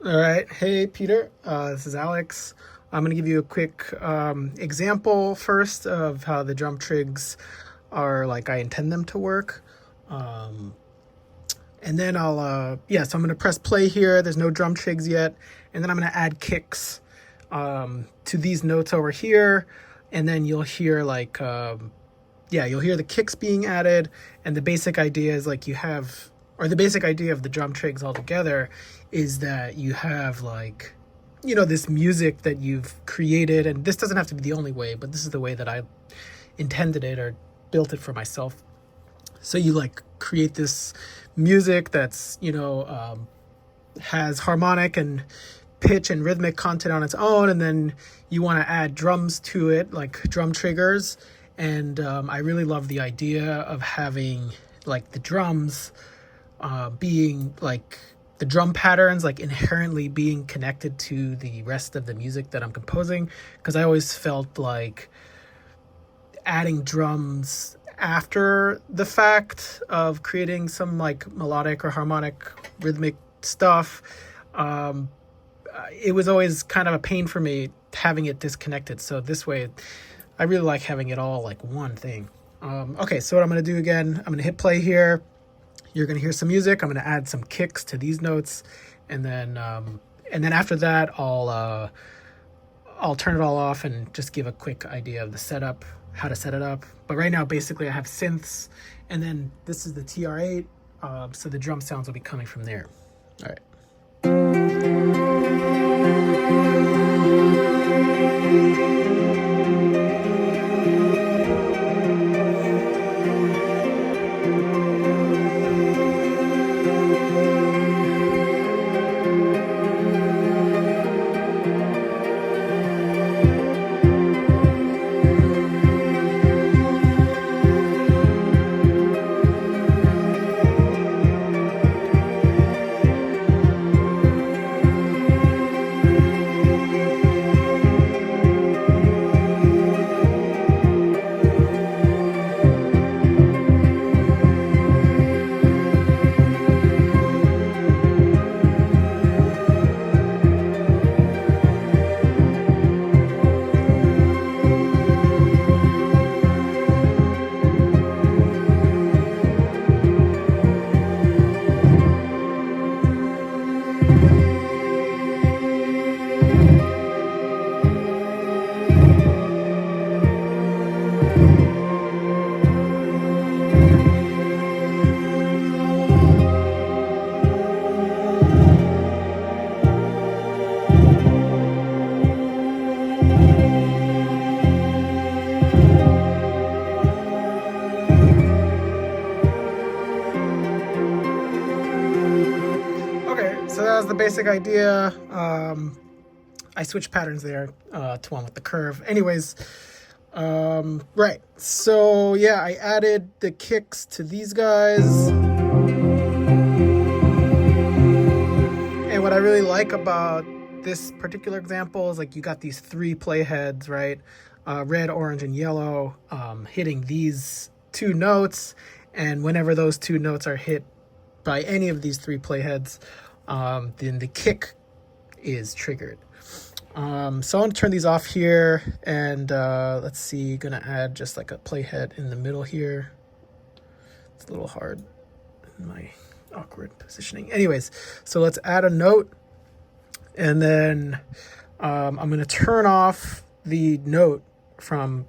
All right. Hey, Peter. This is Alex. I'm going to give you a quick example first of how the drum trigs are like I intend them to work. Um, and then so I'm going to press play here. There's no drum trigs yet. And then I'm going to add kicks to these notes over here. And then you'll hear you'll hear the kicks being added. And the basic idea is like the basic idea of the drum trigs altogether is that you have this music that you've created, and this doesn't have to be the only way, but this is the way that I intended it or built it for myself. So you create this music that's has harmonic and pitch and rhythmic content on its own, and then you want to add drums to it, like drum triggers. And I really love the idea of having the drums being the drum patterns inherently being connected to the rest of the music that I'm composing, because I always felt like adding drums after the fact of creating some melodic or harmonic rhythmic stuff, it was always kind of a pain for me having it disconnected. So this way I really like having it all one thing. Okay, so what I'm going to do again, I'm going to hit play here. You're going to hear some music. I'm going to add some kicks to these notes, and then after that, I'll turn it all off and just give a quick idea of the setup, how to set it up. But right now, basically, I have synths, and then this is the TR8, so the drum sounds will be coming from there. All right. So that was the basic idea. I switched patterns there to one with the curve. Anyways, right. So yeah, I added the kicks to these guys. And what I really like about this particular example is you got these three playheads, right? Red, orange, and yellow, hitting these two notes. And whenever those two notes are hit by any of these three playheads, then the kick is triggered. So I'm going to turn these off here, and let's see, going to add just a playhead in the middle here. It's a little hard in my awkward positioning. Anyways, so let's add a note, and then I'm going to turn off the note from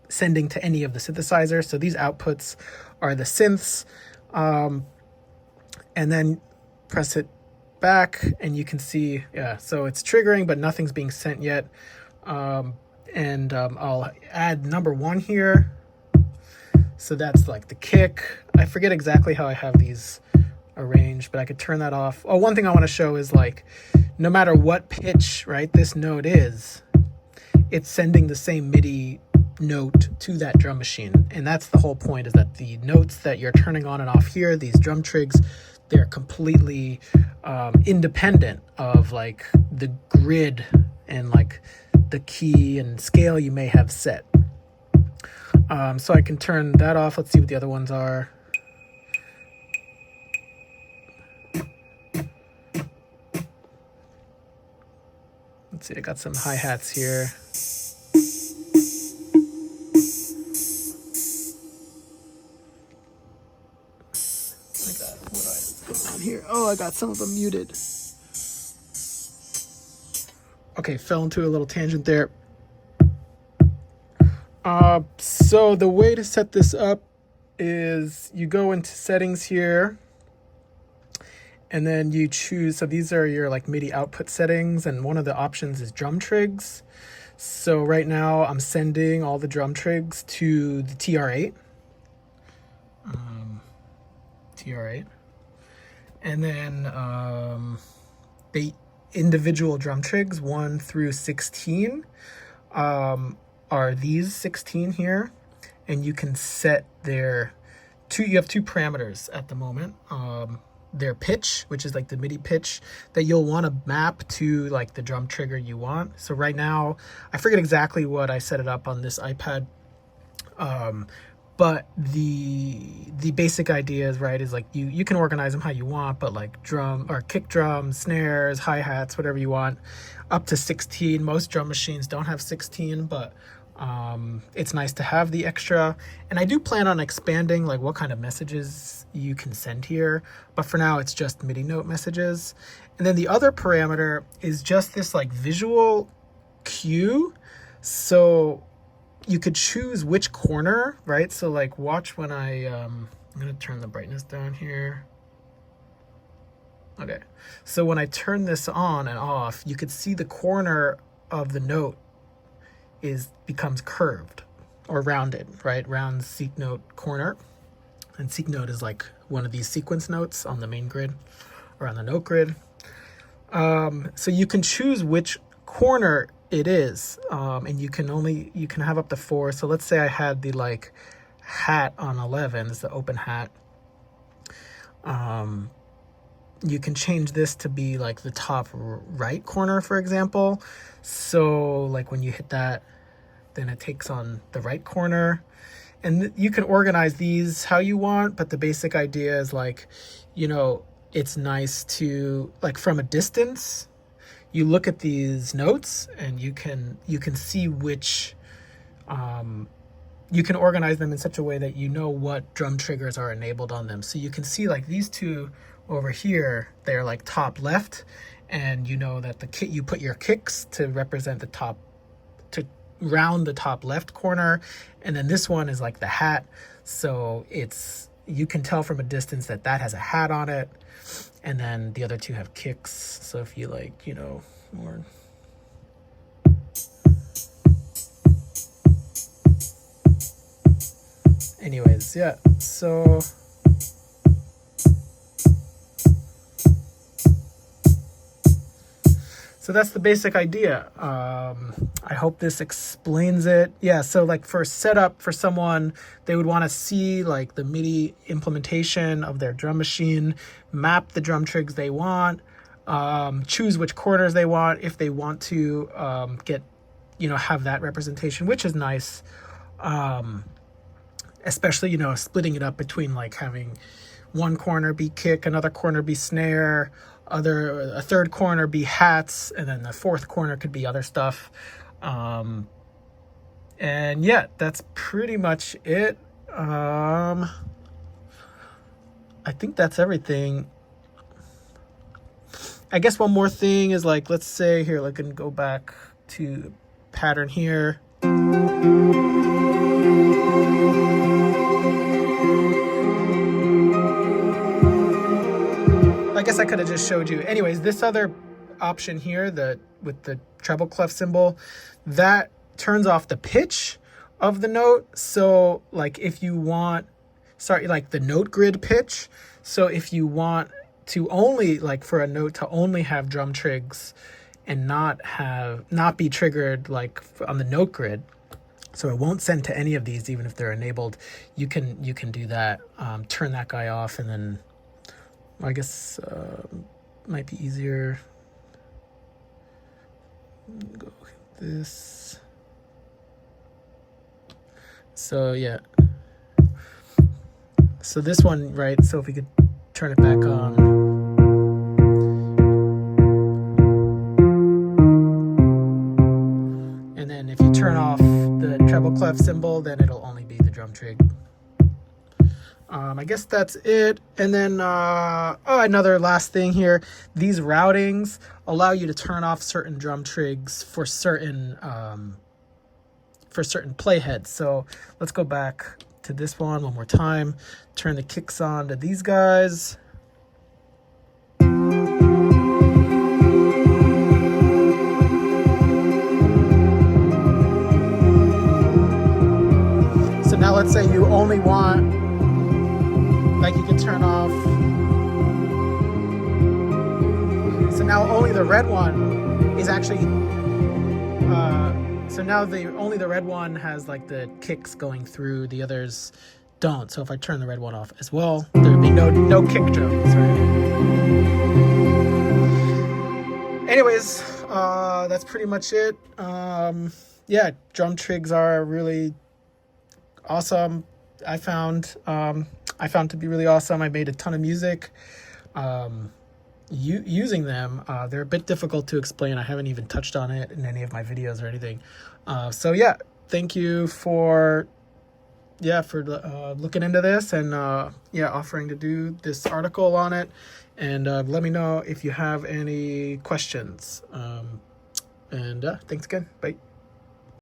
sending to any of the synthesizers. So these outputs are the synths, and then press it back, and you can see, so it's triggering, but nothing's being sent yet. I'll add number 1 here. So that's the kick. I forget exactly how I have these arranged, but I could turn that off. Oh, one thing I want to show is no matter what pitch, right, this note is, it's sending the same MIDI note to that drum machine. And that's the whole point, is that the notes that you're turning on and off here, these drum trigs, they're completely independent of the grid and the key and scale you may have set. So I can turn that off. Let's see what the other ones are. Let's see, I got some hi-hats here. I got what's going on here? Oh, I got some of them muted. Okay, fell into a little tangent there. So the way to set this up is you go into settings here, and then you choose, so these are your like MIDI output settings, and one of the options is drum trigs. So right now I'm sending all the drum trigs to the TR8. TR8. And then the individual drum trigs 1 through 16 are these 16 here, and you can set their you have two parameters at the moment. Their pitch, which is like the MIDI pitch that you'll want to map to like the drum trigger you want. So right now, I forget exactly what I set it up on this iPad, but the basic idea is, right, is like you can organize them how you want, but like drum or kick drums, snares, hi-hats, whatever you want, up to 16. Most drum machines don't have 16, but it's nice to have the extra. And I do plan on expanding like what kind of messages you can send here, but for now it's just MIDI note messages. And then the other parameter is just this like visual cue. So you could choose which corner, right? So like watch when I'm gonna turn the brightness down here. Okay, so when I turn this on and off, you could see the corner of the note becomes curved or rounded, right? Round seek note corner. And seek note is like one of these sequence notes on the main grid or on the note grid. So you can choose which corner it is, and you can have up to 4. So let's say I had the like hat on 11, it's the open hat. You can change this to be like the top right corner, for example. So like when you hit that, then it takes on the right corner. And you can organize these how you want, but the basic idea is like, you know, it's nice to, like, from a distance, you look at these notes and you can see which, you can organize them in such a way that you know what drum triggers are enabled on them. So you can see like these two over here, they're like top left, and you know that you put your kicks to represent the top, to round the top left corner, and then this one is like the hat. So you can tell from a distance that has a hat on it, and then the other two have kicks. So if you like, you know, more. Anyways, yeah, so that's the basic idea. I hope this explains it. Yeah, so like for setup for someone, they would want to see like the MIDI implementation of their drum machine, map the drum trigs they want, choose which corners they want if they want to have that representation, which is nice. Especially, you know, splitting it up between like having one corner be kick, another corner be snare, a third corner be hats, and then the fourth corner could be other stuff. And yeah, that's pretty much it. I think that's everything. I guess one more thing is like, let's say here, I can go back to pattern here. I guess I could have just showed you. Anyways, this other option here, with the treble clef symbol, that turns off the pitch of the note. So like if you want, like the note grid pitch. So if you want to only, like for a note to only have drum trigs and not be triggered like on the note grid, so it won't send to any of these even if they're enabled, you can do that. Turn that guy off, and then I guess might be easier. Go with this. So yeah. So this one, right? So if we could turn it back on. turn off the treble clef symbol, then it'll only be the drum trig. I guess that's it. And then another last thing here, these routings allow you to turn off certain drum trigs for certain playheads. So let's go back to this one more time, turn the kicks on to these guys. So now let's say you only want, like, you can turn off. So now only the red one is actually, so now only the red one has like the kicks going through, the others don't. So if I turn the red one off as well, there would be no kick drums, right? Anyways, that's pretty much it. Yeah, drum trigs are really awesome. I found to be really awesome. I made a ton of music using them. They're a bit difficult to explain. I haven't even touched on it in any of my videos or anything. So yeah, thank you for looking into this and offering to do this article on it. And let me know if you have any questions. And thanks again. Bye.